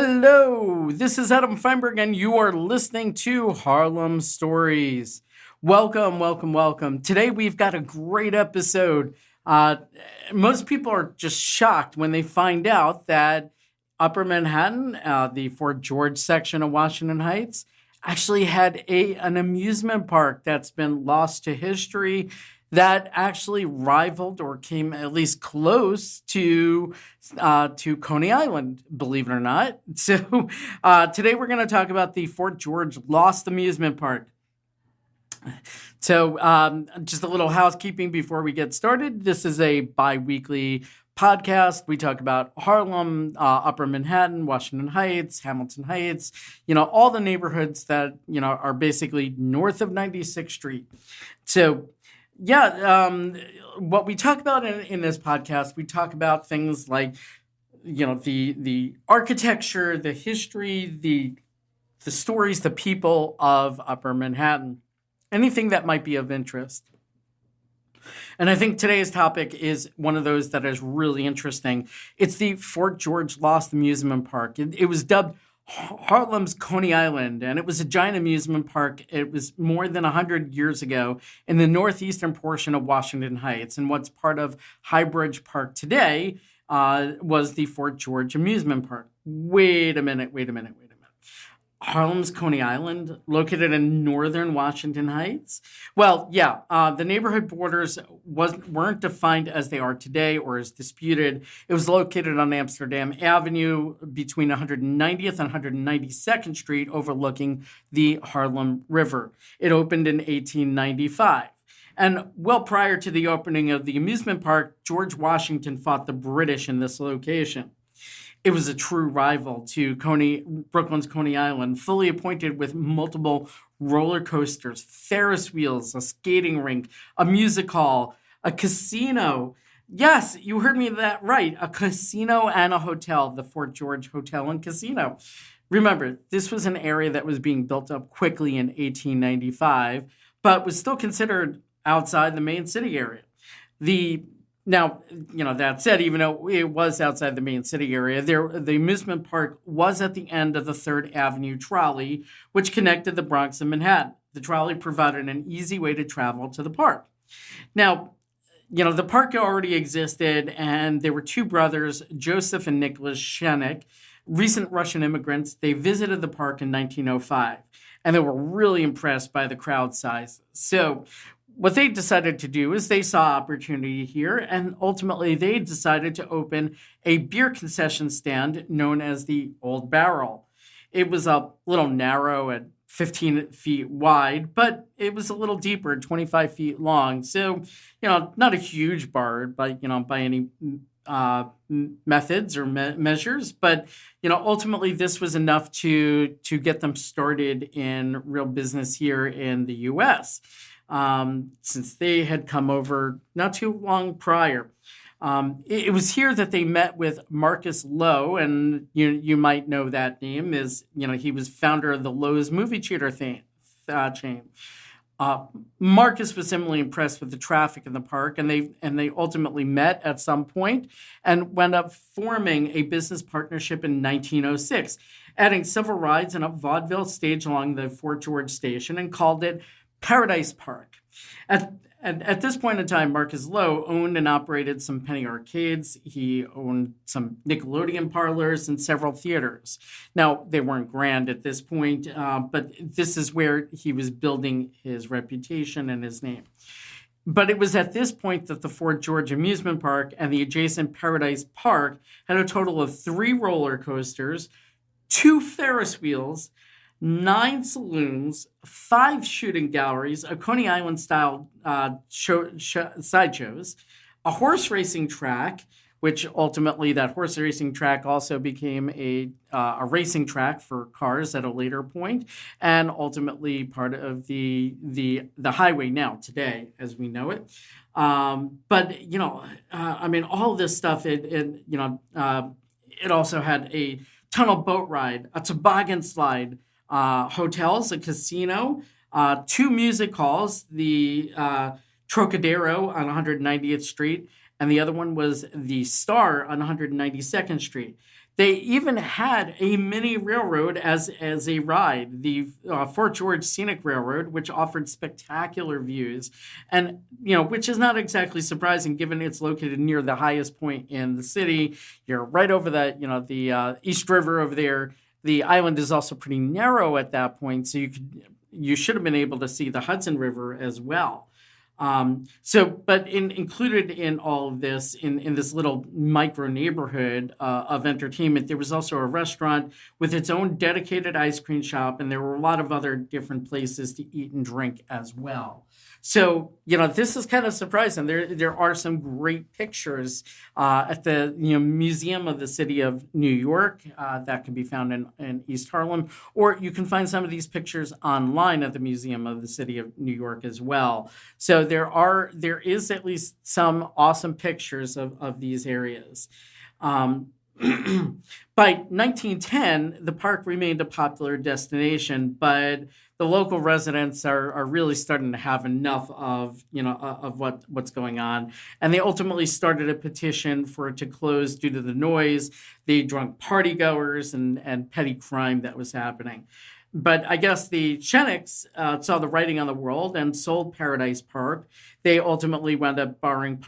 Hello, this is Adam Feinberg, and you are listening to Harlem Stories. Welcome, welcome, welcome. Today we've got a great episode. Uh, Most people are just shocked when they find out that Upper Manhattan, the Fort George section of Washington Heights, actually had an amusement park that's been lost to history that actually rivaled or came at least close to Coney Island, believe it or not. So today we're going to talk about the Fort George Lost Amusement Park. So just a little housekeeping before we get started. This is a bi-weekly podcast. We talk about Harlem, Upper Manhattan, Washington Heights, Hamilton Heights, all the neighborhoods that, are basically north of 96th Street. So what we talk about in this podcast, we talk about things like, the architecture, the history, the stories, the people of Upper Manhattan, anything that might be of interest. And I think today's topic is one of those that is really interesting. It's the Fort George Lost Amusement Park. It was dubbed Harlem's Coney Island, and it was a giant amusement park. It was more than 100 years ago in the northeastern portion of Washington Heights. And what's part of Highbridge Park today was the Fort George Amusement Park. Wait a minute. Harlem's Coney Island, located in northern Washington Heights? Well, the neighborhood borders weren't defined as they are today or as disputed. It was located on Amsterdam Avenue between 190th and 192nd Street, overlooking the Harlem River. It opened in 1895. And well prior to the opening of the amusement park, George Washington fought the British in this location. It was a true rival to Brooklyn's Coney Island, fully appointed with multiple roller coasters, Ferris wheels, a skating rink, a music hall, a casino. Yes, you heard me that right. A casino and a hotel, the Fort George Hotel and Casino. Remember, this was an area that was being built up quickly in 1895, but was still considered outside the main city area. Now, that said, even though it was outside the main city area, the amusement park was at the end of the 3rd Avenue trolley, which connected the Bronx and Manhattan. The trolley provided an easy way to travel to the park. Now, the park already existed, and there were two brothers, Joseph and Nicholas Shenik, recent Russian immigrants. They visited the park in 1905, and they were really impressed by the crowd size. So what they decided to do is they saw opportunity here, and ultimately they decided to open a beer concession stand known as the Old Barrel. It was a little narrow at 15 feet wide, but it was a little deeper, 25 feet long. So, not a huge bar, by any methods or measures, but ultimately this was enough to get them started in real business here in the U.S. Since they had come over not too long prior. It was here that they met with Marcus Lowe, and you might know that name is, he was founder of the Lowe's movie theater chain. Marcus was similarly impressed with the traffic in the park, and they ultimately met at some point and wound up forming a business partnership in 1906, adding several rides and a vaudeville stage along the Fort George station, and called it Paradise Park. At this point in time, Marcus Lowe owned and operated some penny arcades. He owned some Nickelodeon parlors and several theaters. Now, they weren't grand at this point, but this is where he was building his reputation and his name. But it was at this point that the Fort George Amusement Park and the adjacent Paradise Park had a total of 3 roller coasters, 2 Ferris wheels, 9 saloons, 5 shooting galleries, a Coney Island-style sideshows, a horse racing track, which ultimately that horse racing track also became a racing track for cars at a later point, and ultimately part of the highway now today as we know it. But all this stuff. It also had a tunnel boat ride, a toboggan slide, hotels, a casino, 2 music halls, the Trocadero on 190th Street, and the other one was the Star on 192nd Street. They even had a mini railroad as a ride, the Fort George Scenic Railroad, which offered spectacular views, and which is not exactly surprising given it's located near the highest point in the city. You're right over the East River over there. The island is also pretty narrow at that point, so you should have been able to see the Hudson River as well. But included in all of this, in this little micro neighborhood of entertainment, there was also a restaurant with its own dedicated ice cream shop, and there were a lot of other different places to eat and drink as well. So, this is kind of surprising. There are some great pictures at the Museum of the City of New York that can be found in East Harlem, or you can find some of these pictures online at the Museum of the City of New York as well. So there is at least some awesome pictures of these areas. By 1910, the park remained a popular destination, but the local residents are really starting to have enough of what's going on, and they ultimately started a petition for it to close due to the noise, the drunk partygoers, and petty crime that was happening. But I guess the Chenecks saw the writing on the wall and sold Paradise Park. They ultimately wound up borrowing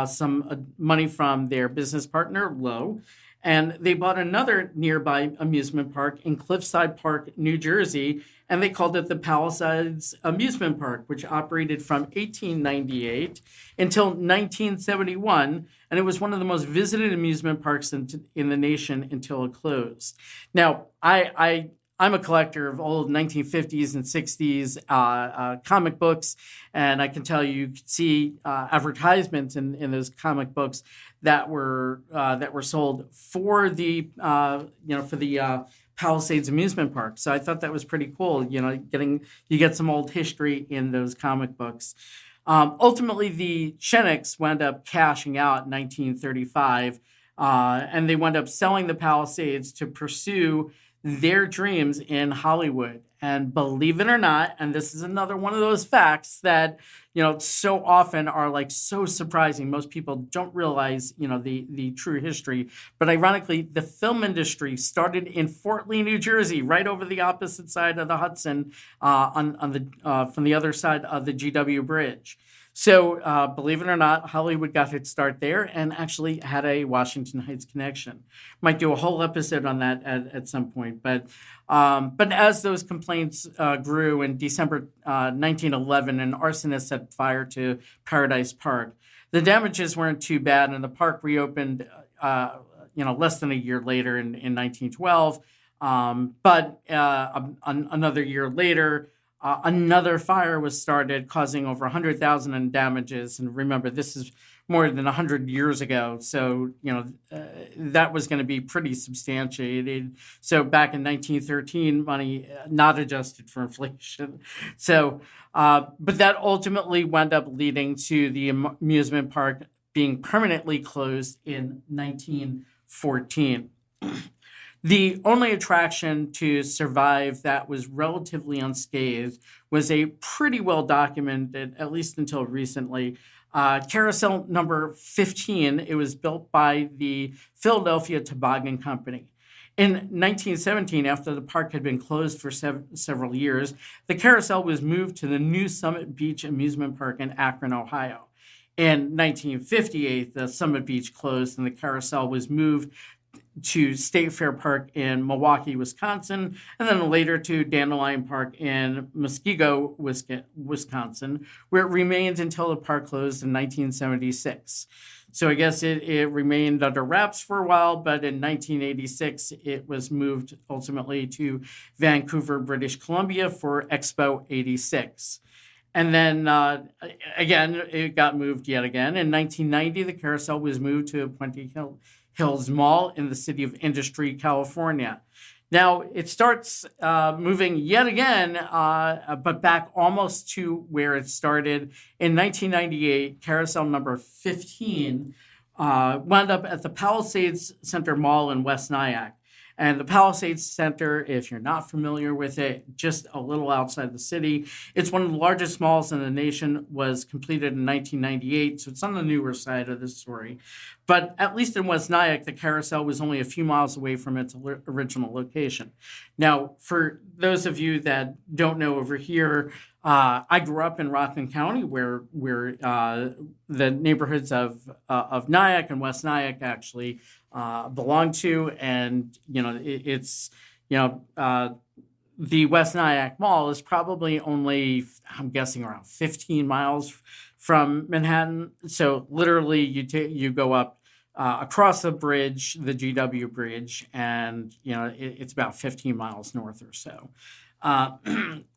some money from their business partner, Lowe, and they bought another nearby amusement park in Cliffside Park, New Jersey, and they called it the Palisades Amusement Park, which operated from 1898 until 1971, and it was one of the most visited amusement parks in the nation until it closed. Now, I'm a collector of old 1950s and 60s comic books, and I can tell you could see advertisements in those comic books that were sold for the Palisades Amusement Park. So I thought that was pretty cool. You get some old history in those comic books. Ultimately, the Chenecks wound up cashing out in 1935, and they wound up selling the Palisades to pursue their dreams in Hollywood. And believe it or not, and this is another one of those facts that, so often are like so surprising. Most people don't realize, the true history. But ironically, the film industry started in Fort Lee, New Jersey, right over the opposite side of the Hudson, from the other side of the GW Bridge. So, believe it or not, Hollywood got its start there and actually had a Washington Heights connection. Might do a whole episode on that at some point. But as those complaints grew in December 1911, an arsonist set fire to Paradise Park. The damages weren't too bad, and the park reopened, less than a year later in 1912. But another year later, another fire was started, causing over 100,000 in damages. And remember, this is more than 100 years ago. So, that was going to be pretty substantiated. So back in 1913, money not adjusted for inflation. So, but that ultimately wound up leading to the amusement park being permanently closed in 1914. The only attraction to survive that was relatively unscathed was a pretty well documented, at least until recently, carousel number 15. It was built by the Philadelphia Toboggan Company. In 1917, after the park had been closed for several years, the carousel was moved to the new Summit Beach Amusement Park in Akron, Ohio. In 1958, the Summit Beach closed and the carousel was moved to State Fair Park in Milwaukee, Wisconsin, and then later to Dandelion Park in Muskego, Wisconsin, where it remained until the park closed in 1976. So I guess it remained under wraps for a while, but in 1986, it was moved ultimately to Vancouver, British Columbia for Expo 86. And then, again, it got moved yet again. In 1990, the carousel was moved to Puente Hills Mall in the city of Industry, California. Now, it starts moving yet again, but back almost to where it started. In 1998, carousel number 15 wound up at the Palisades Center Mall in West Nyack. And the Palisades Center, if you're not familiar with it, just a little outside the city. It's one of the largest malls in the nation, was completed in 1998, so it's on the newer side of the story. But at least in West Nyack, the carousel was only a few miles away from its original location. Now, for those of you that don't know over here, I grew up in Rockland County, where the neighborhoods of Nyack and West Nyack actually belong to, and it's the West Nyack Mall is probably only, I'm guessing, around 15 miles from Manhattan. So literally, you go up across the bridge, the GW Bridge, and it's about 15 miles north or so.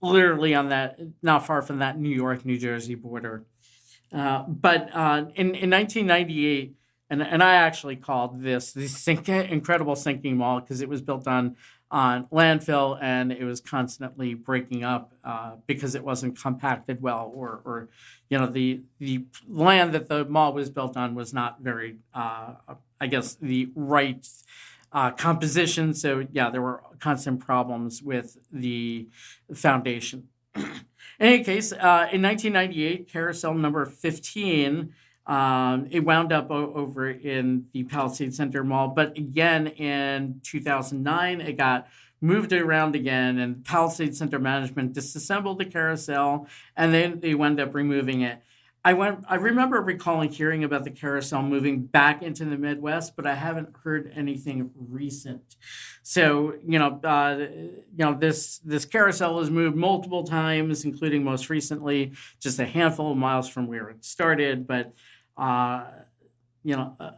Literally on that, not far from that New York, New Jersey border. But in 1998, and I actually called this the incredible sinking mall because it was built on landfill, and it was constantly breaking up because it wasn't compacted well, or the land that the mall was built on was not very, I guess, the right composition. So yeah, there were constant problems with the foundation. In any case, in 1998, carousel number 15, it wound up over in the Palisades Center Mall. But again, in 2009, it got moved around again, and Palisades Center management disassembled the carousel, and then they wound up removing it. I remember recalling hearing about the carousel moving back into the Midwest, but I haven't heard anything recent. So, this carousel has moved multiple times, including most recently just a handful of miles from where it started. But,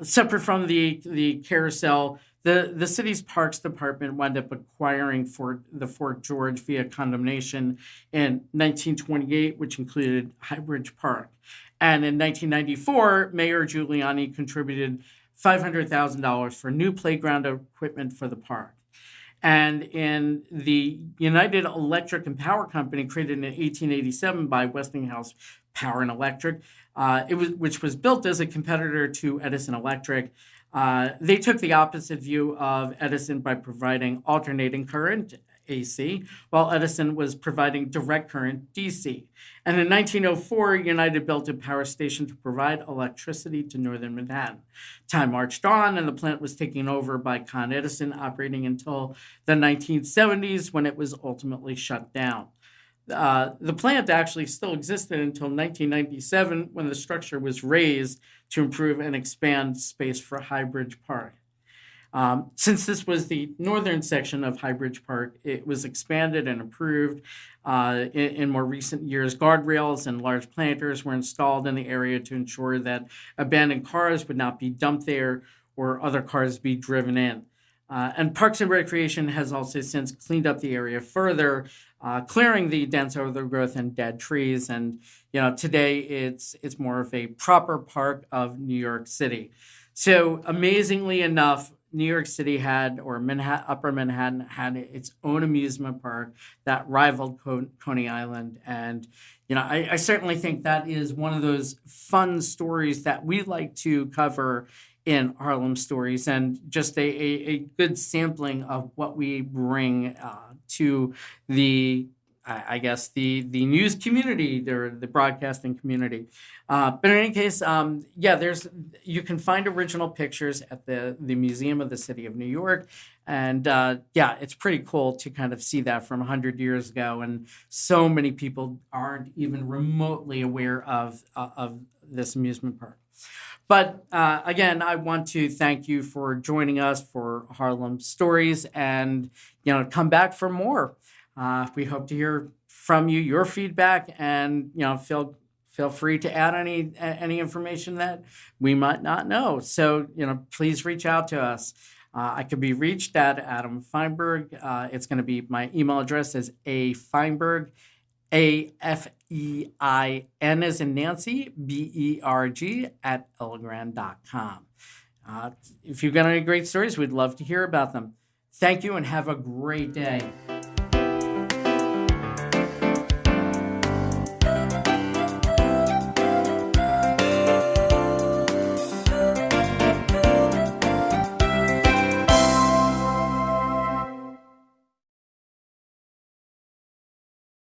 separate from the carousel, the city's Parks Department wound up acquiring the Fort George via condemnation in 1928, which included Highbridge Park. And in 1994, Mayor Giuliani contributed $500,000 for new playground equipment for the park. And in the United Electric and Power Company, created in 1887 by Westinghouse Power and Electric, which was built as a competitor to Edison Electric. They took the opposite view of Edison by providing alternating current, AC, while Edison was providing direct current, DC. And in 1904, United built a power station to provide electricity to northern Manhattan. Time marched on, and the plant was taken over by Con Edison, operating until the 1970s, when it was ultimately shut down. The plant actually still existed until 1997, when the structure was raised to improve and expand space for Highbridge Park. Since this was the northern section of Highbridge Park, it was expanded and improved. In more recent years, guardrails and large planters were installed in the area to ensure that abandoned cars would not be dumped there or other cars be driven in. And Parks and Recreation has also since cleaned up the area further, clearing the dense overgrowth and dead trees. And today it's more of a proper part of New York City. So amazingly enough, New York City had, or Upper Manhattan had, its own amusement park that rivaled Coney Island. And, I certainly think that is one of those fun stories that we like to cover in Harlem Stories, and just a good sampling of what we bring to the news community, the broadcasting community. But in any case, you can find original pictures at the Museum of the City of New York. And it's pretty cool to kind of see that from 100 years ago. And so many people aren't even remotely aware of this amusement park. But again, I want to thank you for joining us for Harlem Stories, and come back for more. We hope to hear from you, your feedback, and feel free to add any information that we might not know. So please reach out to us. I could be reached at Adam Feinberg. It's going to be, my email address is afeinberg, AFEIN as in Nancy, BERG @elegran.com. If you've got any great stories, we'd love to hear about them. Thank you and have a great day.